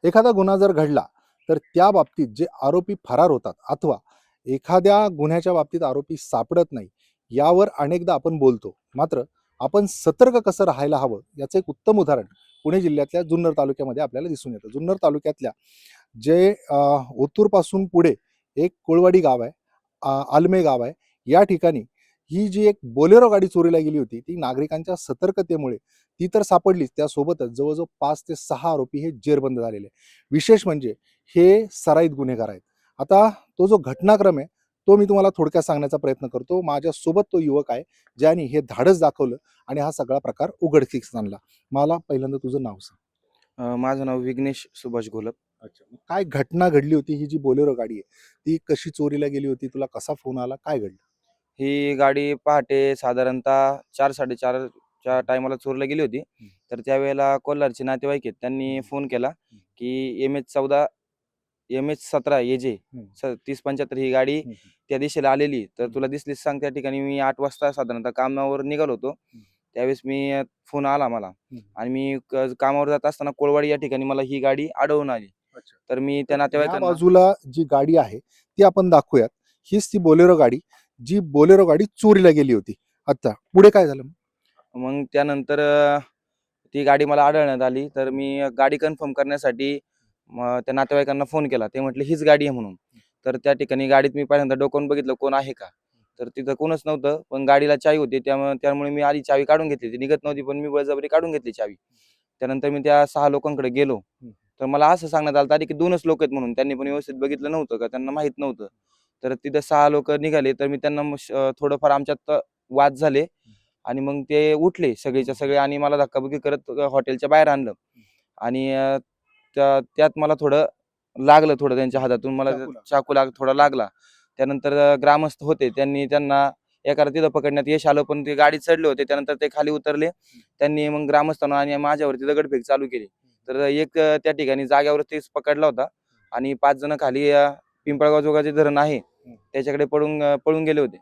एखादा गुन्हा जर घडला तर त्या बाबतीत जे आरोपी फरार होतात अथवा एखाद्या गुन्ह्याच्या बाबतीत आरोपी सापडत नाही, यावर अनेकदा आपण बोलतो. मात्र आपण सतर्क कसं राहायला हवं याचं एक उत्तम उदाहरण पुणे जिल्ह्यातल्या जुन्नर तालुक्यामध्ये आपल्याला दिसून येतं. जुन्नर तालुक्यातल्या जे ओतूरपासून पुढे एक कोळवाडी गाव आहे, आलमे गाव आहे. या ठिकाणी ही जी एक बोलेरो गाडी चोरीला गेली होती, ती नागरिकांच्या सतर्कतेमुळे ती तर सापडलीच, त्यासोबतच जवळजवळ 5 ते 6 आरोपी हे जेरबंद झालेले. विशेष म्हणजे हे सराईत गुन्हेगार आहेत. आता तो जो घटनाक्रम आहे, तो मी तुम्हाला थोडक्यात सांगण्याचा प्रयत्न करतो. माझ्यासोबत तो युवक आहे, ज्याने हे धाडस दाखवलं आणि हा सगळा प्रकार उघडकीस आणला. मला पहिल्यांदा तुझं नाव सांग. माझं नाव विघ्नेश सुभाष घोलप. अच्छा. मग काय घटना घडली होती? ही जी बोलेरो गाडी आहे, ती कशी चोरीला गेली होती? तुला कसा फोन आला? काय घडलं? ही गाडी पहाटे साधारणतः 4:30 च्या टायमाला चोरीला गेली होती. हं. तर त्यावेळेला कोल्हारचे नातेवाईक आहेत, त्यांनी फोन केला हं. की MH14 MH17 AJ हं. 3075 ही गाडी हं. त्या दिशेला आलेली. तर हं. तुला दिसलीच सांग. त्या ठिकाणी मी 8 वाजता साधारणतः कामावर निघालो होतो. हं. त्यावेळेस मी फोन आला मला हं. आणि मी कामावर जात असताना कोळवाडी या ठिकाणी मला ही गाडी अडवून आली. अच्छा. तर मी त्या तर या नातेवाईकांना बाजूला जी गाडी आहे, ती आपण दाखवूयात. हीच ती बोलेरो गाडी, जी बोलेरो गाडी चोरीला गेली होती. आता पुढे काय झालं? मग त्यानंतर ती गाडी मला आढळण्यात आली. तर मी गाडी कन्फर्म करण्यासाठी मग त्या नातेवाईकांना फोन केला. ते म्हटले हीच गाडी आहे म्हणून. तर त्या ठिकाणी गाडीत मी पहिल्यांदा डोकावून बघितलं कोण आहे का? तर तिथं कोणच नव्हतं. पण गाडीला चावी होती. त्यामुळे मी आधी चावी काढून घेतली. ती निघत नव्हती, पण मी बळजबरी काढून घेतली चावी. त्यानंतर मी त्या 6 लोकांकडे गेलो. तर मला असं सांगण्यात आलं आधी की 2च लोक आहेत म्हणून. त्यांनी पण व्यवस्थित बघितलं नव्हतं का त्यांना माहीत नव्हतं. तर तिथं 6 लोकं निघाले. तर मी त्यांना थोडंफार आमच्यात वाद झाले आणि मग ते उठले सगळेच्या सगळे आणि मला धक्काबुक्की करत हॉटेलच्या बाहेर आणलं आणि त्यात मला थोडं लागलं, थोडं त्यांच्या हातातून मला चाकू थोडा लागला. त्यानंतर ग्रामस्थ होते, त्यांना एका तिथं पकडण्यात यश आलं, पण ते गाडीत चढले होते. त्यानंतर ते खाली उतरले. त्यांनी मग ग्रामस्थांना आणि माझ्यावरती दगडफेक चालू केली. तर एक त्या ठिकाणी जागेवरतीच पकडला होता आणि 5 जण खाली पिंपळगाव जोगाचे धरण आहे त्याच्याकडे पळून गेले होते.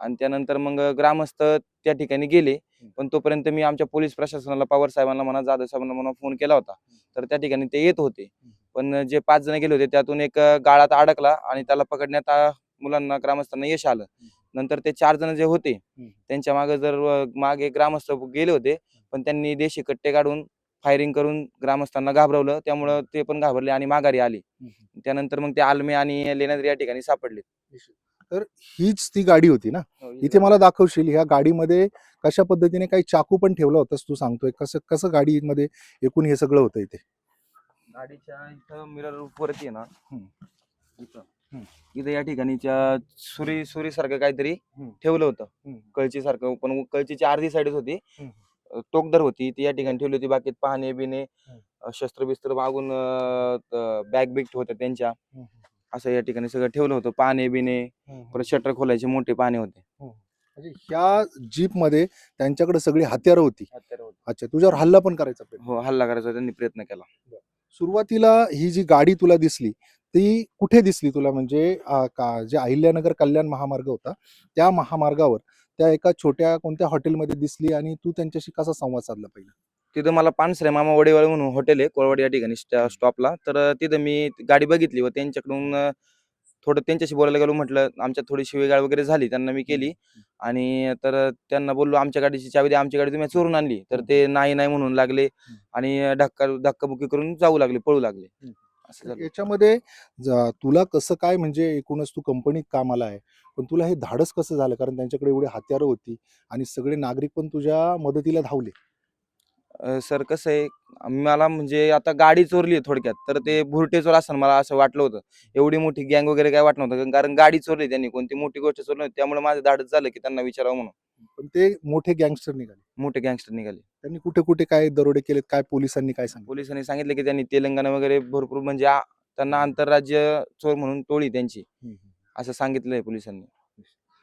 आणि त्यानंतर मग ग्रामस्थ त्या ठिकाणी गेले. पण तोपर्यंत मी आमच्या पोलीस प्रशासनाला, पवार साहेबांना म्हणा, जाधव साहेबांना म्हणा फोन केला होता. तर त्या ठिकाणी ते येत होते. पण जे 5 जण गेले होते त्यातून एक गाळात अडकला आणि त्याला पकडण्यात मुलांना, ग्रामस्थांना यश आलं. नंतर ते 4 जण जे होते त्यांच्या मागे ग्रामस्थ गेले होते, पण त्यांनी देशी कट्टे काढून फायरिंग करून ग्रामस्थांना घाबरवलं. त्यामुळं ते पण घाबरले आणि माघारी आले. त्यानंतर मग ते आलमे आणि लेण्याद्री या ठिकाणी सापडले. तर हीच ती गाडी होती ना? हो, इथे मला दाखवशील ह्या गाडीमध्ये कशा पद्धतीने काही चाकू पण ठेवला होतास तू सांगतोय. कसं कसं गाडीमध्ये एकूण हे सगळं होतं इथे? गाडीच्या इथं मिरर वरती आहे ना, हं. इथं हं. इथं या ठिकाणीच्या सुरीसारखं काहीतरी हं. ठेवलं होतं. हं. कळचीसारखं, पण कळचीची अर्धी साईडच होती. हं. टोकदार होती ती या ठिकाणी ठेवली होती. बाकी पाहणे बिणे हं. शस्त्र मागून बॅग बिग होत्या त्यांच्या. हं. असं या ठिकाणी सगळं ठेवलं होतं. पाने बिने, हं. परत शटर खोलायचे मोठे पाने होते. हं. म्हणजे ह्या जीपमध्ये त्यांच्याकडे सगळी हत्यारं होती. हत्यारं होती. अच्छा, तुझ्यावर हल्ला पण करायचा प्रयत्न. हो, हल्ला करायचा त्यांनी प्रयत्न केला. सुरुवातीला ही जी गाडी तुला दिसली, ती कुठे दिसली तुला? म्हणजे जे अहिल्यानगर कल्याण महामार्ग होता, त्या महामार्गावर त्या एका छोट्या कोणत्या हॉटेलमध्ये दिसली आणि तू त्यांच्याशी कसा संवाद साधला पहिला? तिथं मला पानसरे मामा वडेवाळे म्हणून हॉटेल आहे कोळवाडी या ठिकाणी स्टॉपला. तर तिथं मी गाडी बघितली व त्यांच्याकडून थोडं त्यांच्याशी बोलायला गेलो. म्हटलं आमच्यात थोडी शिवीगाळ वगैरे झाली, त्यांना मी केली आणि तर त्यांना बोललो आमच्या गाडीची चावी द्या, आमची गाडी तुम्ही चोरून आणली. तर ते नाही नाही म्हणून लागले आणि धक्काबुक्की करून जाऊ लागले, पळू लागले. असं झालं. याच्यामध्ये तुला कसं काय, म्हणजे एकूणच तू कंपनीत कामाला आहे, पण तुला हे धाडस कसं झालं? कारण त्यांच्याकडे एवढी हत्यारं होती आणि सगळे नागरिक पण तुझ्या मदतीला धावले. सर कसं आहे, मला म्हणजे आता गाडी चोरली थोडक्यात, तर ते भुरटे चोर असं मला असं वाटलं होतं. एवढी मोठी गँग वगैरे काय वाटलं नव्हतं, कारण गाडी चोरली त्यांनी, कोणती मोठी गोष्ट चोरली नव्हती. त्यामुळे माझं धाडस झालं की त्यांना विचारावं म्हणून. पण ते मोठे गँगस्टर निघाले. मोठे गँगस्टर निघाले. त्यांनी कुठे कुठे काय दरोडे केलेत? काय पोलिसांनी काय सांगितलं? पोलिसांनी सांगितलं की त्यांनी तेलंगणा वगैरे भरपूर म्हणजे त्यांना आंतरराज्य चोर म्हणून टोळी त्यांची, असं सांगितलंय पोलिसांनी.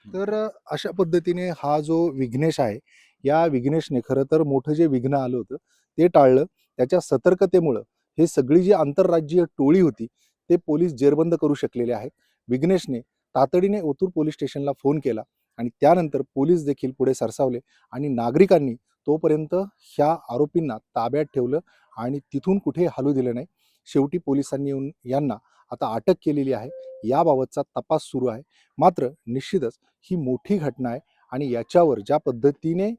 तर अशा पद्धतीने हा जो विघ्नेश आहे, या विघ्नेशने खरं तर मोठं जे विघ्न आलं होतं ते टाळलं. त्याच्या सतर्कतेमुळं हे सगळी जी आंतरराज्यीय टोळी होती ते पोलीस जेरबंद करू शकलेले आहेत. विघ्नेशने तातडीने ओतूर पोलीस स्टेशनला फोन केला आणि त्यानंतर पोलीस देखील पुढे सरसावले आणि नागरिकांनी तोपर्यंत ह्या आरोपींना ताब्यात ठेवलं आणि तिथून कुठे हलू दिलं नाही. शेवटी पोलिसांनी येऊन यांना आता अटक केलेली आहे. याबाबतचा तपास सुरू आहे. मात्र निश्चितच ही मोठी घटना आहे आणि याच्यावर ज्या पद्धतीने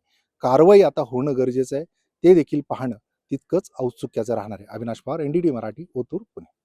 कारवाई आता होणं गरजेचं आहे ते देखील पाहणं तितकंच औत्सुक्याचं राहणार आहे. अविनाश पवार, NDT मराठी, ओतूर, पुणे.